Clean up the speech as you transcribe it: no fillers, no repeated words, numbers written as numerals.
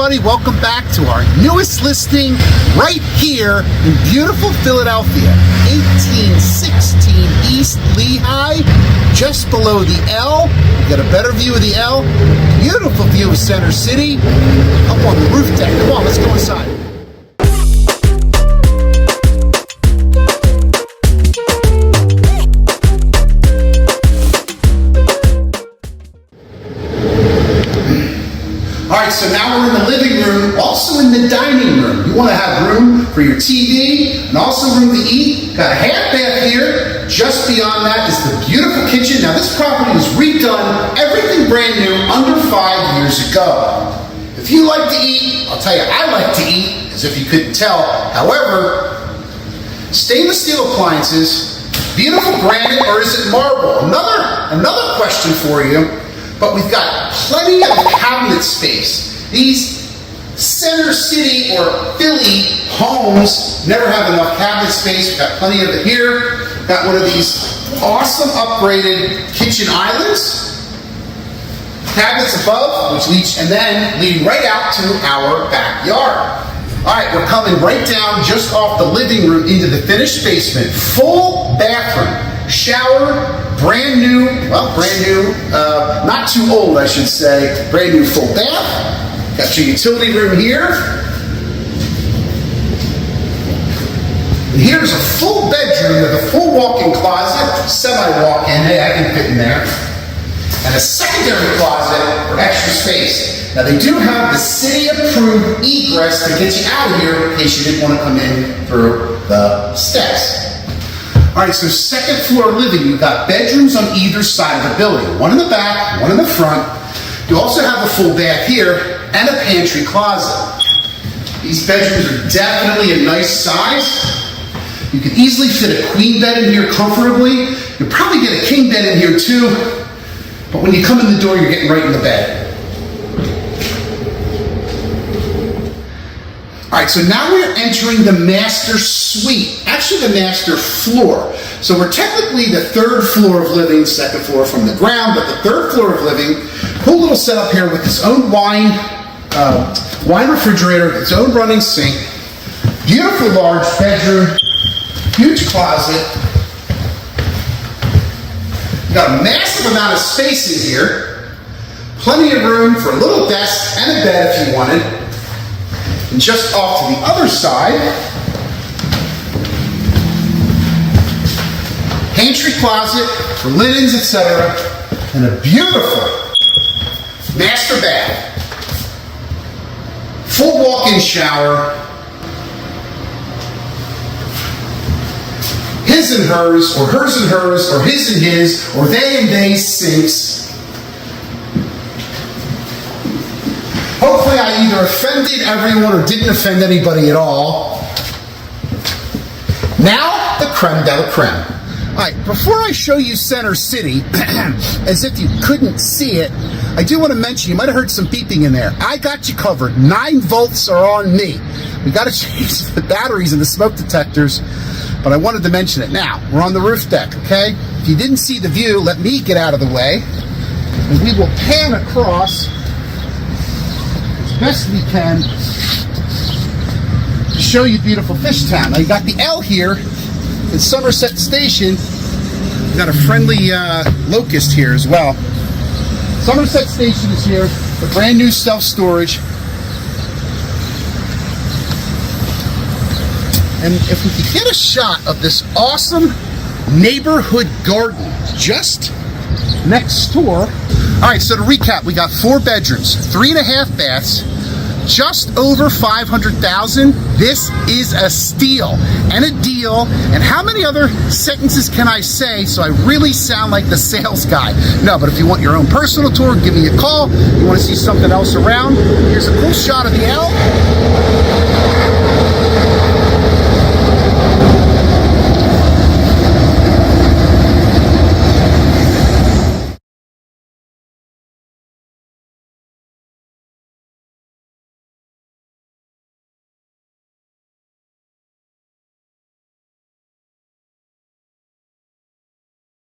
everybody, welcome back to our newest listing right here in beautiful Philadelphia, 1816 East Lehigh, just below the L. You get a better view of the L, beautiful view of Center City. Up on the roof deck, come on, let's go inside. Alright, so now we're in the living room, also in the dining room. You want to have room for your TV and also room to eat. Got a half bath here. Just beyond that is the beautiful kitchen. Now this property was redone, everything brand new, under 5 years ago. If you like to eat, I'll tell you, I like to eat, as if you couldn't tell. However, stainless steel appliances, beautiful granite, or is it marble? Another question for you. But we've got plenty of cabinet space. These Center City or Philly homes never have enough cabinet space. We've got plenty of it here. Got one of these awesome upgraded kitchen islands. Cabinets above, which leads, and then leading right out to our backyard. All right, we're coming right down just off the living room into the finished basement. Full bathroom, shower, brand new, not too old I should say, brand new full bath. Got your utility room here. And here's a full bedroom with a full walk-in closet, semi-walk-in, hey, I can fit in there. And a secondary closet for extra space. Now they do have the city-approved egress to get you out of here in case you didn't want to come in through the steps. All right, so second floor living, you've got bedrooms on either side of the building. One in the back, one in the front. You also have a full bath here and a pantry closet. These bedrooms are definitely a nice size. You can easily fit a queen bed in here comfortably. You'll probably get a king bed in here too. But when you come in the door, you're getting right in the bed. All right, so now we're entering the master suite, actually the master floor. So we're technically the third floor of living, second floor from the ground, but the third floor of living. Cool little setup here with its own wine refrigerator, its own running sink, beautiful large bedroom, huge closet. Got a massive amount of space in here, plenty of room for a little desk and a bed if you wanted. And just off to the other side, pantry closet for linens, etc., and a beautiful master bath. Full walk-in shower. His and hers, or hers and hers, or his and his, or they and they sinks. Hopefully I either offended everyone or didn't offend anybody at all. Now, the creme de la creme. All right, before I show you Center City, as if you couldn't see it, I do want to mention, you might have heard some beeping in there. I got you covered. 9 volts are on me. We got to change the batteries and the smoke detectors, but I wanted to mention it. Now, we're on the roof deck, okay? If you didn't see the view, let me get out of the way, and we will pan across best we can to show you beautiful Fishtown. Now you got the L here in Somerset Station. You got a friendly locust here as well. Somerset Station is here, the brand new self-storage. And if we could get a shot of this awesome neighborhood garden just next door. All right, so to recap, we got 4 bedrooms, 3.5 baths, just over $500,000. This is a steal and a deal. And how many other sentences can I say so I really sound like the sales guy? No, but if you want your own personal tour, give me a call. You want to see something else around? Here's a cool shot of the L.